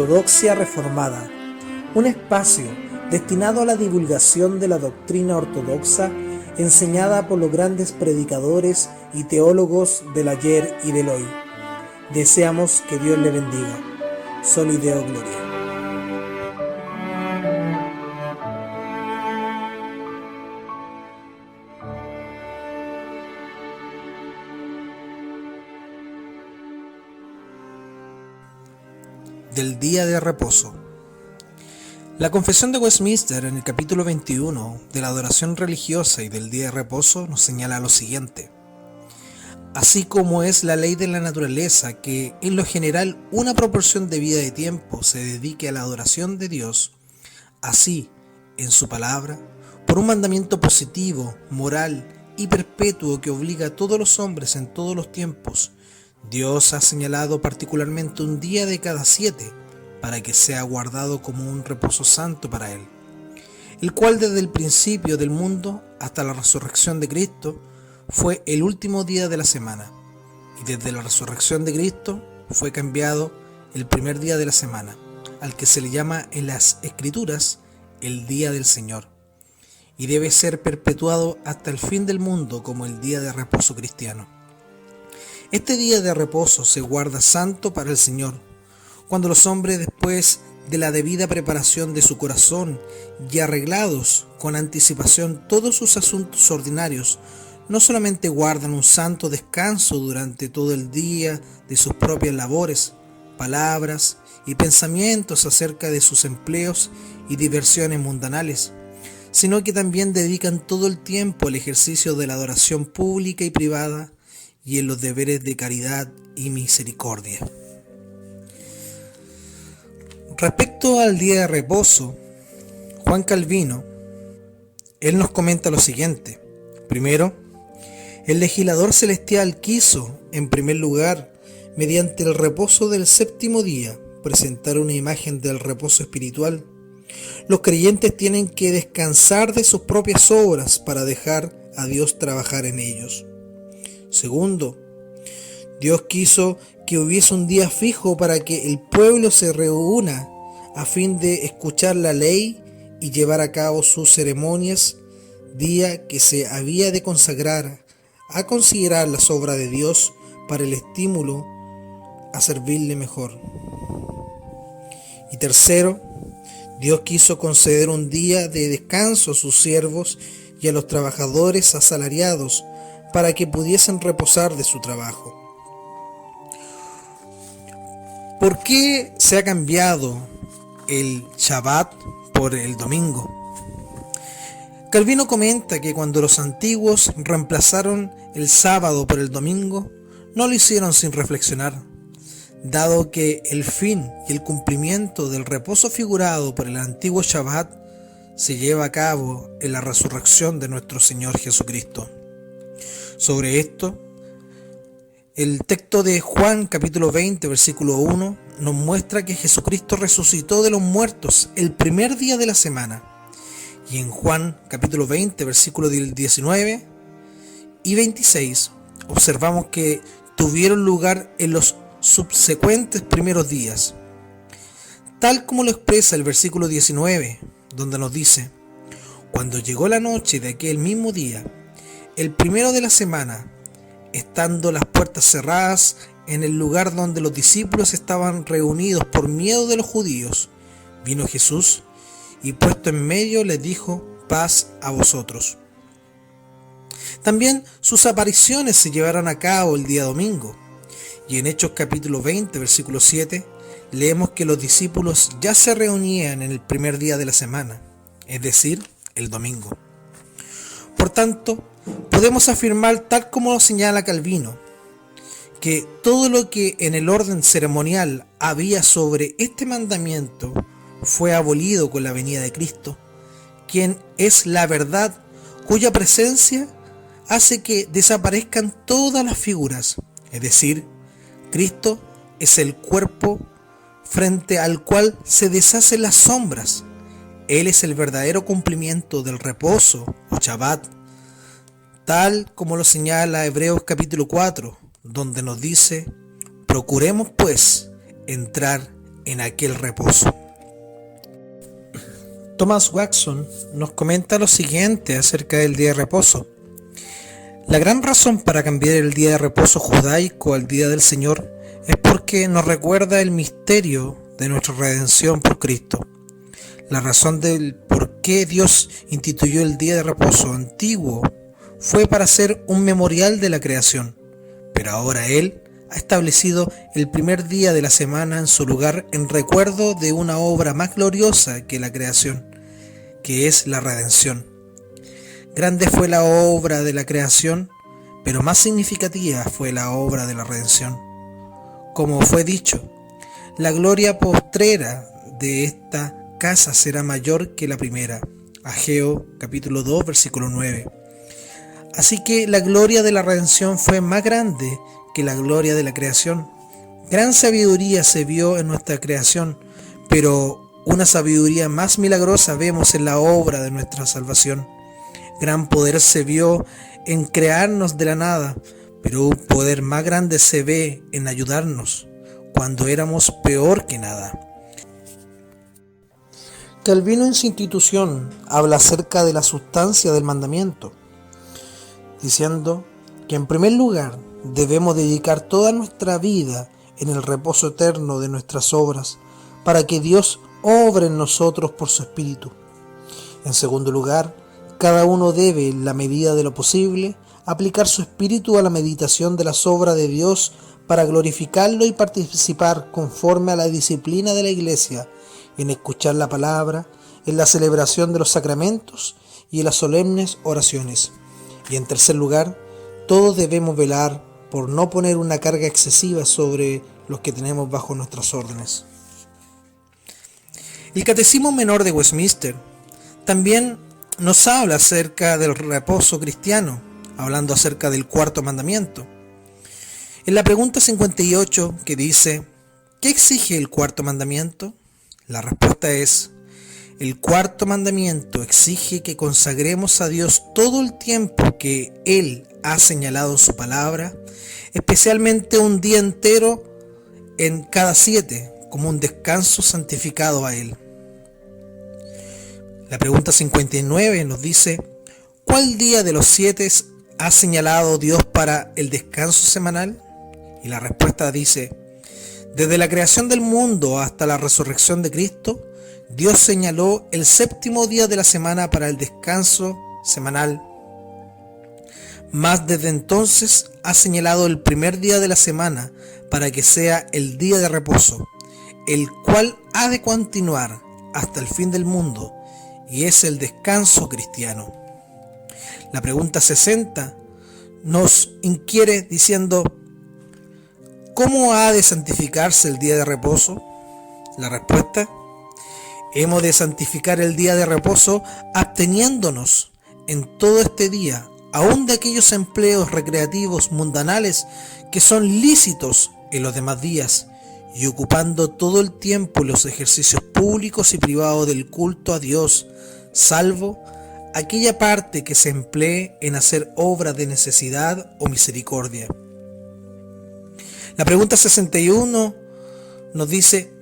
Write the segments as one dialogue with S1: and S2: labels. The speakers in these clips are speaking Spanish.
S1: Ortodoxia Reformada, un espacio destinado a la divulgación de la doctrina ortodoxa enseñada por los grandes predicadores y teólogos del ayer y del hoy. Deseamos que Dios le bendiga. Soli Deo Gloria. Del día de reposo. La Confesión de Westminster en el capítulo 21 de la adoración religiosa y del día de reposo nos señala lo siguiente: así como es la ley de la naturaleza que en lo general una proporción de vida y tiempo se dedique a la adoración de Dios, así en su palabra, por un mandamiento positivo, moral y perpetuo que obliga a todos los hombres en todos los tiempos, Dios ha señalado particularmente un día de cada 7 para que sea guardado como un reposo santo para Él, el cual desde el principio del mundo hasta la resurrección de Cristo fue el último día de la semana, y desde la resurrección de Cristo fue cambiado el primer día de la semana, al que se le llama en las Escrituras el día del Señor, y debe ser perpetuado hasta el fin del mundo como el día de reposo cristiano. Este día de reposo se guarda santo para el Señor, cuando los hombres, después de la debida preparación de su corazón y arreglados con anticipación todos sus asuntos ordinarios, no solamente guardan un santo descanso durante todo el día de sus propias labores, palabras y pensamientos acerca de sus empleos y diversiones mundanales, sino que también dedican todo el tiempo al ejercicio de la adoración pública y privada y en los deberes de caridad y misericordia. Respecto al día de reposo, Juan Calvino, él nos comenta lo siguiente: primero, el legislador celestial quiso, en primer lugar, mediante el reposo del séptimo día, presentar una imagen del reposo espiritual. Los creyentes tienen que descansar de sus propias obras para dejar a Dios trabajar en ellos. Segundo, Dios quiso que hubiese un día fijo para que el pueblo se reúna a fin de escuchar la ley y llevar a cabo sus ceremonias, día que se había de consagrar a considerar las obras de Dios para el estímulo a servirle mejor. Y tercero, Dios quiso conceder un día de descanso a sus siervos y a los trabajadores asalariados para que pudiesen reposar de su trabajo. ¿Por qué se ha cambiado el Shabbat por el domingo? Calvino comenta que cuando los antiguos reemplazaron el sábado por el domingo, no lo hicieron sin reflexionar, dado que el fin y el cumplimiento del reposo figurado por el antiguo Shabbat se lleva a cabo en la resurrección de nuestro Señor Jesucristo. Sobre esto, el texto de Juan capítulo 20 versículo 1 nos muestra que Jesucristo resucitó de los muertos el primer día de la semana. Y en Juan capítulo 20 versículo 19 y 26 observamos que tuvieron lugar en los subsecuentes primeros días, tal como lo expresa el versículo 19, donde nos dice: cuando llegó la noche de aquel mismo día, el primero de la semana, estando las puertas cerradas en el lugar donde los discípulos estaban reunidos por miedo de los judíos, vino Jesús y puesto en medio les dijo: paz a vosotros. También sus apariciones se llevaron a cabo el día domingo, y en Hechos capítulo 20 versículo 7 leemos que los discípulos ya se reunían en el primer día de la semana, es decir, el domingo. Por tanto, podemos afirmar, tal como lo señala Calvino, que todo lo que en el orden ceremonial había sobre este mandamiento fue abolido con la venida de Cristo, quien es la verdad, cuya presencia hace que desaparezcan todas las figuras, es decir, Cristo es el cuerpo frente al cual se deshacen las sombras. Él es el verdadero cumplimiento del reposo o Shabbat, tal como lo señala Hebreos capítulo 4, donde nos dice: procuremos pues entrar en aquel reposo. Thomas Watson nos comenta lo siguiente acerca del día de reposo. La gran razón para cambiar el día de reposo judaico al día del Señor es porque nos recuerda el misterio de nuestra redención por Cristo. La razón del por qué Dios instituyó el día de reposo antiguo fue para ser un memorial de la creación, pero ahora Él ha establecido el primer día de la semana en su lugar en recuerdo de una obra más gloriosa que la creación, que es la redención. Grande fue la obra de la creación, pero más significativa fue la obra de la redención. Como fue dicho, la gloria postrera de esta casa será mayor que la primera. Ageo capítulo 2 versículo 9. Así que la gloria de la redención fue más grande que la gloria de la creación. Gran sabiduría se vio en nuestra creación, pero una sabiduría más milagrosa vemos en la obra de nuestra salvación. Gran poder se vio en crearnos de la nada, pero un poder más grande se ve en ayudarnos cuando éramos peor que nada. Calvino en su Institución habla acerca de la sustancia del mandamiento, diciendo que en primer lugar debemos dedicar toda nuestra vida en el reposo eterno de nuestras obras para que Dios obre en nosotros por su Espíritu. En segundo lugar, cada uno debe, en la medida de lo posible, aplicar su espíritu a la meditación de las obras de Dios para glorificarlo y participar conforme a la disciplina de la Iglesia, en escuchar la palabra, en la celebración de los sacramentos y en las solemnes oraciones. Y en tercer lugar, todos debemos velar por no poner una carga excesiva sobre los que tenemos bajo nuestras órdenes. El Catecismo Menor de Westminster también nos habla acerca del reposo cristiano, hablando acerca del cuarto mandamiento. En la pregunta 58 que dice, ¿qué exige el cuarto mandamiento? La respuesta es, el cuarto mandamiento exige que consagremos a Dios todo el tiempo que Él ha señalado en su palabra, especialmente un día entero en cada 7, como un descanso santificado a Él. La pregunta 59 nos dice, ¿cuál día de los 7 ha señalado Dios para el descanso semanal? Y la respuesta dice, desde la creación del mundo hasta la resurrección de Cristo, Dios señaló el 7º día de la semana para el descanso semanal. Mas desde entonces ha señalado el primer día de la semana para que sea el día de reposo, el cual ha de continuar hasta el fin del mundo, y es el descanso cristiano. La pregunta 60 nos inquiere diciendo, ¿cómo ha de santificarse el día de reposo? La respuesta, hemos de santificar el día de reposo absteniéndonos en todo este día, aun de aquellos empleos recreativos mundanales que son lícitos en los demás días, y ocupando todo el tiempo en los ejercicios públicos y privados del culto a Dios, salvo aquella parte que se emplee en hacer obras de necesidad o misericordia. La pregunta 61 nos dice,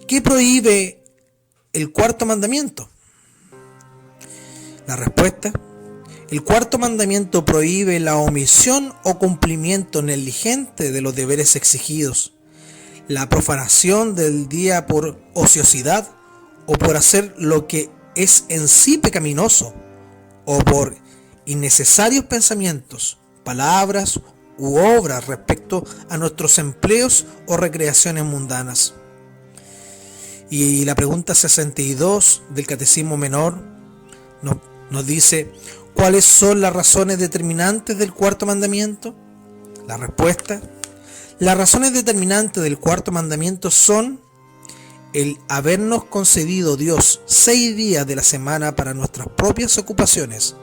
S1: ¿qué prohíbe el cuarto mandamiento? La respuesta, el cuarto mandamiento prohíbe la omisión o cumplimiento negligente de los deberes exigidos, la profanación del día por ociosidad o por hacer lo que es en sí pecaminoso, o por innecesarios pensamientos, palabras u obras respecto a nuestros empleos o recreaciones mundanas. Y la pregunta 62 del Catecismo Menor nos dice, ¿cuáles son las razones determinantes del cuarto mandamiento? La respuesta, las razones determinantes del cuarto mandamiento son el habernos concedido Dios 6 días de la semana para nuestras propias ocupaciones,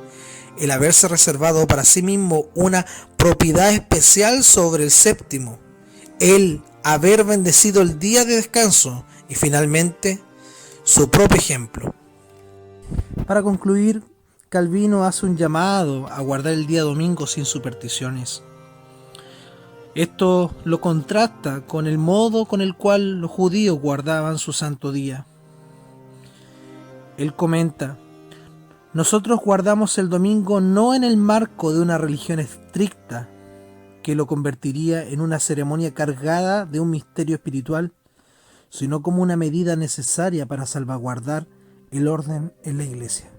S1: el haberse reservado para sí mismo una propiedad especial sobre el 7º, el haber bendecido el día de descanso y finalmente su propio ejemplo. Para concluir, Calvino hace un llamado a guardar el día domingo sin supersticiones. Esto lo contrasta con el modo con el cual los judíos guardaban su santo día. Él comenta: nosotros guardamos el domingo no en el marco de una religión estricta que lo convertiría en una ceremonia cargada de un misterio espiritual, sino como una medida necesaria para salvaguardar el orden en la iglesia.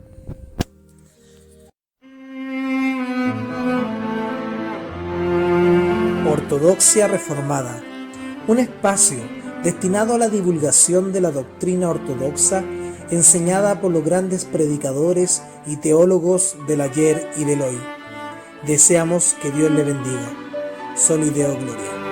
S1: Ortodoxia Reformada, un espacio destinado a la divulgación de la doctrina ortodoxa enseñada por los grandes predicadores y teólogos del ayer y del hoy. Deseamos que Dios le bendiga. Soli Deo Gloria.